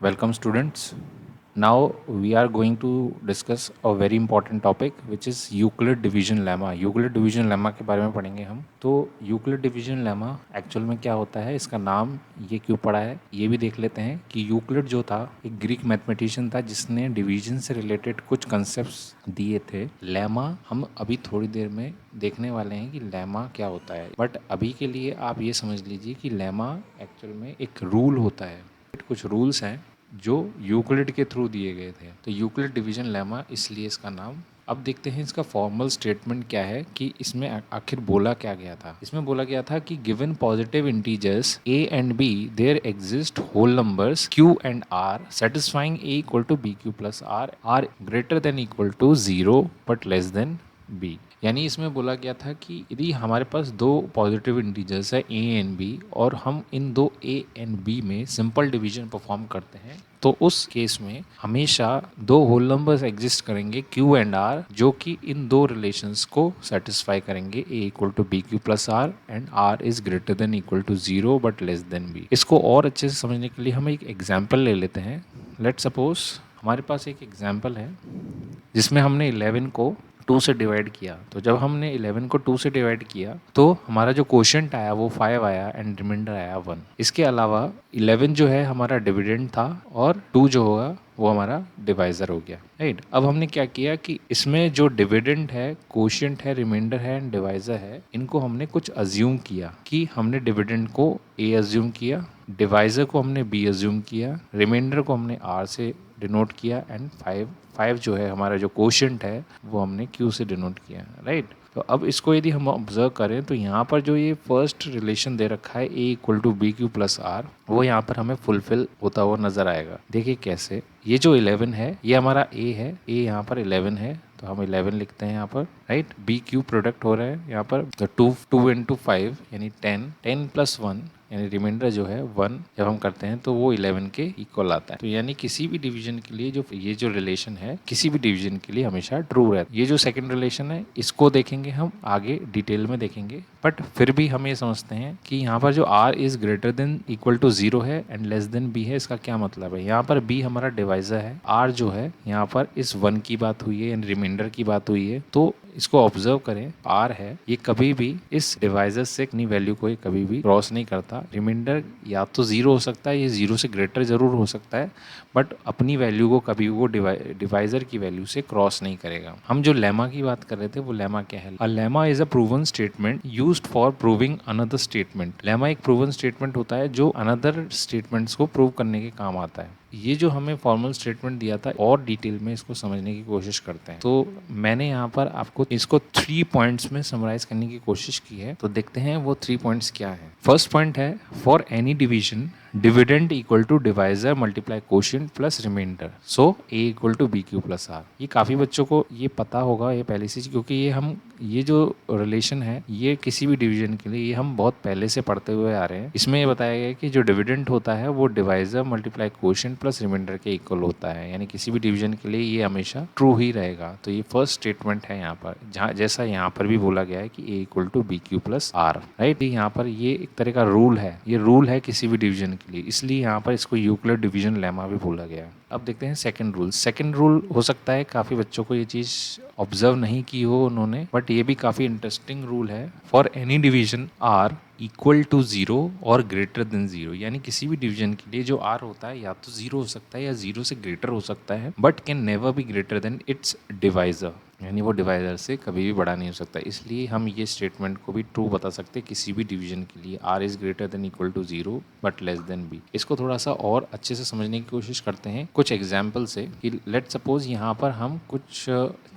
Welcome, students. Now we are going to discuss a very important topic which is Euclid division lemma. Euclid division lemma के बारे में पढ़ेंगे हम। तो Euclid division lemma actual में क्या होता है, इसका नाम ये क्यों पड़ा है, ये भी देख लेते हैं कि यूक्लिड जो था एक ग्रीक मैथमेटिशियन था जिसने डिवीजन से रिलेटेड कुछ कंसेप्ट्स दिए थे। लेमा हम अभी थोड़ी देर में देखने वाले हैं कि लेमा क्या होता है, बट अभी के लिए आप ये समझ लीजिए कि लेमा एक्चुअल में एक रूल होता है। कुछ रूल्स हैं जो यूक्लिड के थ्रू दिए गए थे, तो यूक्लिड डिवीजन लेमा इसलिए इसका नाम। अब देखते हैं इसका फॉर्मल स्टेटमेंट क्या है कि इसमें आखिर बोला क्या गया था। इसमें बोला गया था कि given positive integers a and b there exist whole numbers q and r satisfying a equal to B Q plus r greater than equal to 0 but less than b। यानी इसमें बोला गया था कि यदि हमारे पास दो पॉजिटिव इंटीजर्स है a एंड b और हम इन दो a एंड b में सिंपल डिवीजन परफॉर्म करते हैं तो उस केस में हमेशा दो होल नंबर्स एग्जिस्ट करेंगे q एंड r जो कि इन दो रिलेशंस को सेटिस्फाई करेंगे a equal to B Q plus r and r is greater than equal to 0 but less than b। इसको और अच्छे से समझने के लिए हम एक एग्जाम्पल ले लेते हैं। लेट सपोज हमारे पास एक एग्जाम्पल है जिसमें हमने 11 को 2 से डिवाइड किया। तो जब हमने 11 को 2 से डिवाइड किया तो हमारा जो क्वोशिएंट आया वो 5 आया एंड रिमाइंडर आया 1। इसके अलावा 11 जो है हमारा डिविडेंड था और 2 जो होगा वो हमारा डिवाइजर हो गया, राइट। अब हमने क्या किया कि इसमें जो डिविडेंड है, क्वोशिएंट है, रिमाइंडर है एंड डिवाइजर है, इनको हमने कुछ अज्यूम किया कि हमने डिविडेंड को a अज्यूम किया, डिवाइजर को हमने b अज्यूम किया, रिमाइंडर को हमने r से डिनोट किया एंड 5 जो है हमारा जो क्वोशिएंट है वो हमने q से डिनोट किया, राइट। तो अब इसको यदि हम ऑब्जर्व करें तो यहाँ पर जो ये फर्स्ट रिलेशन दे रखा है a equal to B Q plus R, वो यहाँ पर हमें फुलफिल होता हुआ नजर आएगा। देखिए कैसे, ये जो 11 है ये हमारा a है, a यहाँ पर 11 है तो हम 11 लिखते हैं यहाँ पर, राइट। बी क्यू प्रोडक्ट हो रहा है यहाँ पर, तो 2 इंटू 5 यानी 10 प्लस 1 यानी रिमाइंडर जो है 1 जब हम करते हैं तो वो 11 के इक्वल आता है। तो यानी किसी भी डिवीजन के लिए जो ये जो रिलेशन है किसी भी डिवीजन के लिए हमेशा ट्रू रहता है। ये जो सेकंड रिलेशन है इसको देखेंगे हम आगे डिटेल में देखेंगे, बट फिर भी हम ये समझते हैं कि यहाँ पर जो r is greater than equal to 0 है एंड लेस देन b है। इसका क्या मतलब है, यहाँ पर b हमारा डिवाइजर है, r जो है यहाँ पर इस 1 की बात हुई है यानी रिमाइंडर की बात हुई है। तो इसको ऑब्जर्व करें, r है ये कभी भी इस डिवाइजर से अपनी वैल्यू को ये कभी भी क्रॉस नहीं करता। रिमाइंडर या तो 0 हो सकता है, ये 0 से ग्रेटर जरूर हो सकता है, बट अपनी वैल्यू को कभी वो डिवाइजर की वैल्यू से क्रॉस नहीं करेगा। हम जो लेमा की बात कर रहे थे वो लेमा क्या है, a lemma is a proven statement used for proving another statement. Lemma एक प्रूवन स्टेटमेंट होता है जो अनदर स्टेटमेंट्स को प्रूव करने के काम आता है। ये जो हमें फॉर्मल स्टेटमेंट दिया था और डिटेल में इसको समझने की कोशिश करते हैं। तो मैंने यहाँ पर आपको इसको 3 पॉइंट्स में समराइज करने की कोशिश की है, तो देखते हैं वो 3 पॉइंट्स क्या है। फर्स्ट पॉइंट है, for any division dividend equal to divisor multiply quotient plus remainder, so a equal to B Q plus R. ये काफ़ी बच्चों को ये पता होगा ये पहले से, क्योंकि ये जो रिलेशन है ये किसी भी डिवीजन के लिए ये हम बहुत पहले से पढ़ते हुए आ रहे हैं। इसमें ये बताया गया है कि जो डिविडेंड होता है वो divisor multiply quotient plus remainder के इक्वल होता है, यानी किसी भी डिवीजन के लिए ये हमेशा ट्रू ही रहेगा। तो ये फर्स्ट स्टेटमेंट है यहाँ पर, जहाँ जैसा यहाँ पर भी बोला गया है कि a equal to B Q plus R, right. यहाँ पर ये एक तरह का रूल है, ये रूल है किसी भी डिवीजन के लिए, इसलिए यहाँ पर इसको यूक्लिड डिवीजन लेमा भी बोला गया है। अब देखते हैं सेकंड रूल। सेकंड रूल हो सकता है काफ़ी बच्चों को ये चीज़ ऑब्जर्व नहीं की हो उन्होंने, बट ये भी काफ़ी इंटरेस्टिंग रूल है। For any division R equal to 0 और ग्रेटर देन 0, यानी किसी भी डिवीजन के लिए जो r होता है या तो 0 हो सकता है या 0 से ग्रेटर हो सकता है, but can never be greater than it's divisor, यानी वो डिवाइजर से कभी भी बड़ा नहीं हो सकता। इसलिए हम ये स्टेटमेंट को भी ट्रू बता सकते हैं किसी भी डिवीजन के लिए, r is greater than equal to 0 but less than b। इसको थोड़ा सा और अच्छे से समझने की कोशिश करते हैं कुछ एग्जाम्पल से, कि लेट सपोज यहाँ पर हम कुछ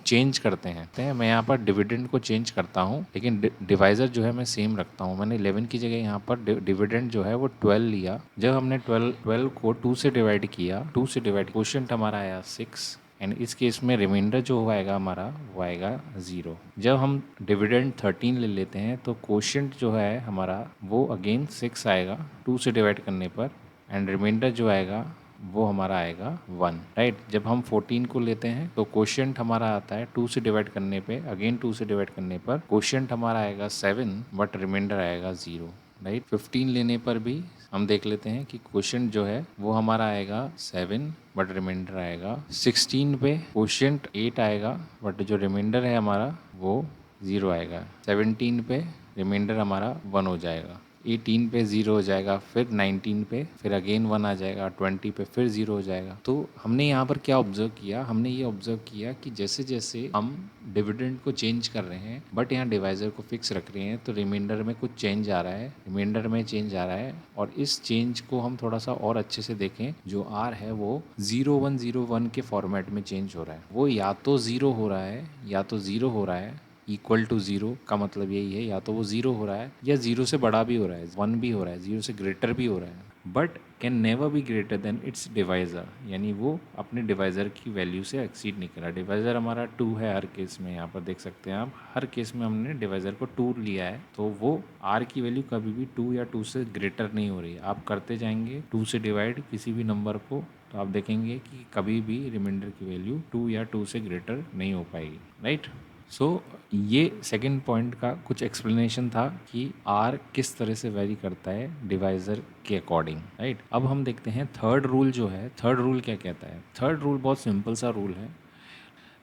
चेंज करते हैं। मैं यहाँ पर डिविडेंड को चेंज करता हूँ लेकिन डिवाइजर जो है मैं सेम रखता हूँ। मैंने 11 की जगह यहाँ पर डिविडेंड जो है वो 12 लिया। जब हमने 12 को 2 से डिवाइड किया, 2 से डिवाइड, क्वोशिएंट हमारा आया 6 एंड इस केस में रिमाइंडर जो आएगा हमारा वो आएगा 0। जब हम डिविडेंड 13 ले लेते हैं तो क्वोशिएंट जो है हमारा वो अगेन 6 आएगा 2 से डिवाइड करने पर, एंड रिमाइंडर जो आएगा वो हमारा आएगा 1, राइट। जब हम 14 को लेते हैं तो क्वोशिएंट हमारा आता है 2 से डिवाइड करने पे, अगेन 2 से डिवाइड करने पर क्वोशिएंट हमारा आएगा 7 बट रिमाइंडर आएगा 0, राइट। 15 लेने पर भी हम देख लेते हैं कि क्वोशिएंट जो है वो हमारा आएगा 7 बट रिमाइंडर आएगा 16 पे क्वोशिएंट 8 आएगा बट जो रिमाइंडर है हमारा वो 0 आएगा। 17 पे रिमाइंडर हमारा 1 हो जाएगा। 18 पे 0 हो जाएगा, फिर 19 पे फिर अगेन 1 आ जाएगा, 20 पे फिर 0 हो जाएगा। तो हमने यहाँ पर क्या ऑब्जर्व किया, हमने ये ऑब्जर्व किया कि जैसे जैसे हम डिविडेंड को चेंज कर रहे हैं बट यहाँ डिवाइजर को फिक्स रख रहे हैं तो रिमाइंडर में कुछ चेंज आ रहा है, रिमाइंडर में चेंज आ रहा है। और इस चेंज को हम थोड़ा सा और अच्छे से देखें, जो आर है वो 0101 के फॉर्मेट में चेंज हो रहा है। वो या तो 0 हो रहा है या तो 0 हो रहा है। इक्वल टू 0 का मतलब यही है, या तो वो 0 हो रहा है या 0 से बड़ा भी हो रहा है, 1 भी हो रहा है, 0 से ग्रेटर भी हो रहा है, but can never be greater than it's divisor. यानी वो अपने डिवाइज़र की वैल्यू से एक्सीड नहीं कर रहा। डिवाइज़र हमारा 2 है हर केस में, यहाँ पर देख सकते हैं आप, हर केस में हमने डिवाइज़र को 2 लिया है, तो वो आर की वैल्यू कभी भी 2 या 2 से ग्रेटर नहीं हो रही है। आप करते जाएंगे 2 से डिवाइड किसी भी नंबर को, तो आप देखेंगे कि कभी भी रिमाइंडर की वैल्यू 2 या 2 से ग्रेटर नहीं हो पाएगी, राइट। सो ये सेकंड पॉइंट का कुछ एक्सप्लेनेशन था कि आर किस तरह से वेरी करता है डिवाइज़र के अकॉर्डिंग, राइट। अब हम देखते हैं थर्ड रूल जो है, थर्ड रूल क्या कहता है। थर्ड रूल बहुत सिंपल सा रूल है,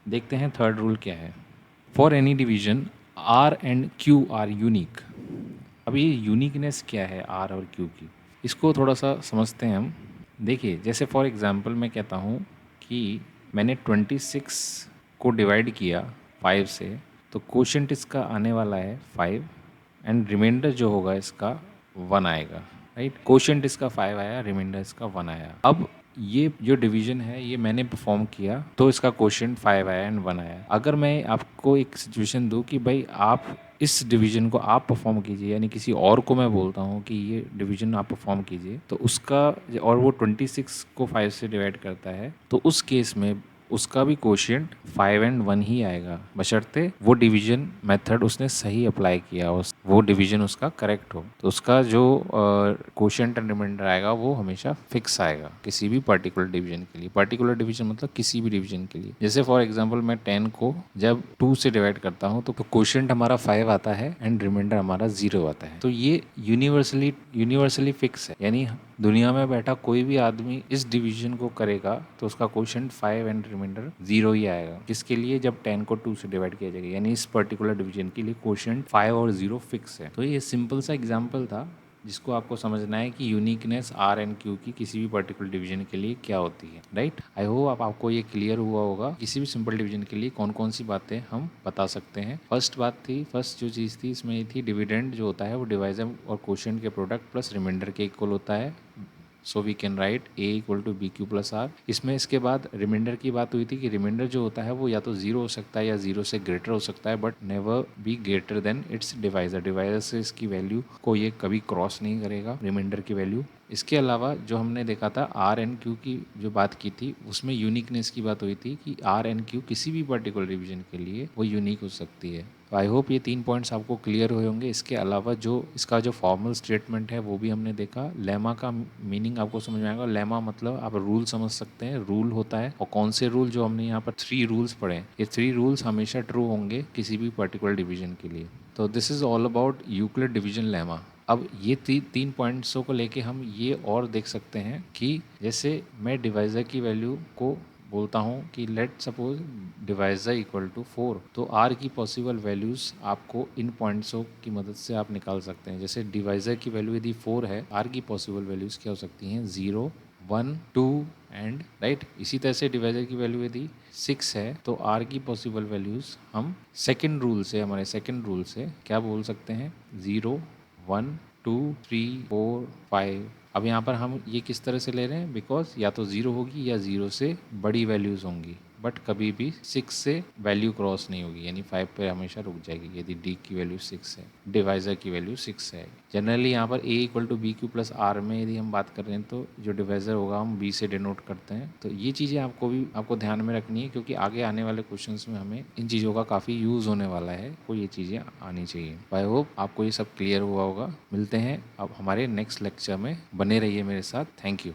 देखते हैं थर्ड रूल क्या है। For any division R and Q are unique. अब ये यूनिकनेस क्या है आर और क्यू की, इसको थोड़ा सा समझते हैं हम। देखिए, जैसे फॉर एग्जांपल मैं कहता हूँ कि मैंने 26 को डिवाइड किया 5 से, तो क्वोशिएंट इसका आने वाला है 5 एंड रिमाइंडर जो होगा इसका 1 आएगा, राइट। क्वोशिएंट इसका 5 आया, रिमाइंडर इसका 1 आया। अब ये जो डिवीजन है ये मैंने परफॉर्म किया तो इसका क्वोशिएंट 5 आया एंड 1 आया। अगर मैं आपको एक सिचुएशन दूं कि भाई आप इस डिवीजन को आप परफॉर्म कीजिए, यानी किसी और को मैं बोलता हूँ कि ये डिवीजन आप परफॉर्म कीजिए, तो उसका, और वो 26 को 5 से डिवाइड करता है, तो उस केस में उसका भी क्वोशिएंट 5 एंड 1 ही आएगा, बशर्ते वो डिवीजन मेथड उसने सही अप्लाई किया, वो डिवीजन उसका करेक्ट हो, तो उसका जो क्वोशिएंट एंड रिमाइंडर आएगा वो हमेशा फिक्स आएगा किसी भी पर्टिकुलर डिवीजन के लिए। पर्टिकुलर डिवीजन मतलब किसी भी डिवीजन के लिए। जैसे फॉर एग्जांपल मैं 10 को जब 2 से डिवाइड करता हूँ तो क्वोशिएंट हमारा 5 आता है एंड रिमाइंडर हमारा 0 आता है। तो ये यूनिवर्सली फिक्स है, यानी दुनिया में बैठा कोई भी आदमी इस डिवीजन को करेगा तो उसका क्वोशिएंट 5 एंड रिमाइंडर 0 ही आएगा। किसके लिए? जब 10 को 2 से डिवाइड किया जाएगा, यानी इस पर्टिकुलर डिवीजन के लिए क्वोशिएंट 5 और 0 फिक्स है। तो ये सिंपल सा एग्जांपल था जिसको आपको समझना है कि यूनिकनेस आर एंड क्यू की किसी भी पर्टिकुलर डिवीजन के लिए क्या होती है, राइट। आई होप आपको ये क्लियर हुआ होगा किसी भी सिंपल डिवीजन के लिए कौन कौन सी बातें हम बता सकते हैं। फर्स्ट जो चीज़ थी इसमें ये थी, डिविडेंड जो होता है वो डिवाइजर और क्वोशिएंट के प्रोडक्ट प्लस रिमाइंडर के इक्वल होता है। So we can write A equal to B Q plus R. इसमें इसके बाद रिमाइंडर की बात हुई थी कि रिमाइंडर जो होता है वो या तो 0 हो सकता है या 0 से ग्रेटर हो सकता है, but never be greater than it's divisor. Divisor से इसकी वैल्यू को ये कभी क्रॉस नहीं करेगा, रिमाइंडर की वैल्यू। इसके अलावा जो हमने देखा था आर एंड क्यू की जो बात की थी उसमें यूनिकनेस की बात हुई थी कि आर एंड क्यू किसी भी पर्टिकुलर डिवीजन के लिए वो यूनिक हो सकती है। तो आई होप ये 3 पॉइंट्स आपको क्लियर हुए होंगे। इसके अलावा जो इसका जो फॉर्मल स्टेटमेंट है वो भी हमने देखा। लेमा का मीनिंग आपको समझ में आएगा। लेमा मतलब आप रूल समझ सकते हैं, रूल होता है। और कौन से रूल, जो हमने यहाँ पर 3 रूल्स पढ़े, ये 3 रूल्स हमेशा ट्रू होंगे किसी भी पर्टिकुलर डिवीजन के लिए। तो this is all about Euclid division lemma. अब ये 3 पॉइंट्सों को लेके हम ये और देख सकते हैं कि जैसे मैं डिवाइज़र की वैल्यू को बोलता हूँ कि let suppose divisor equal to 4, तो आर की पॉसिबल वैल्यूज़ आपको इन पॉइंट्सों की मदद से आप निकाल सकते हैं। जैसे डिवाइज़र की वैल्यू यदि 4 है, आर की पॉसिबल वैल्यूज़ क्या हो सकती हैं? 0, 1, 2 एंड, राइट। इसी तरह से डिवाइज़र की वैल्यू यदि 6 है तो आर की पॉसिबल वैल्यूज़ हम हमारे सेकेंड रूल से क्या बोल सकते हैं? 0, 1, 2, 3, 4, 5। अब यहाँ पर हम ये किस तरह से ले रहे हैं? बिकॉज या तो 0 होगी या 0 से बड़ी वैल्यूज़ होंगी, बट कभी भी 6 से वैल्यू क्रॉस नहीं होगी, यानी 5 पे हमेशा रुक जाएगी यदि डी की वैल्यू 6 है, डिवाइज़र की वैल्यू 6 है। जनरली यहाँ पर A equal to B Q plus R में यदि हम बात कर रहे हैं तो जो डिवाइज़र होगा हम बी से डिनोट करते हैं। तो ये चीज़ें आपको ध्यान में रखनी है, क्योंकि आगे आने वाले क्वेश्चंस में हमें इन चीज़ों का काफ़ी यूज़ होने वाला है, तो ये चीज़ें आनी चाहिए। आई होप आपको ये सब क्लियर हुआ होगा। मिलते हैं अब हमारे नेक्स्ट लेक्चर में, बने रहिए मेरे साथ। Thank you.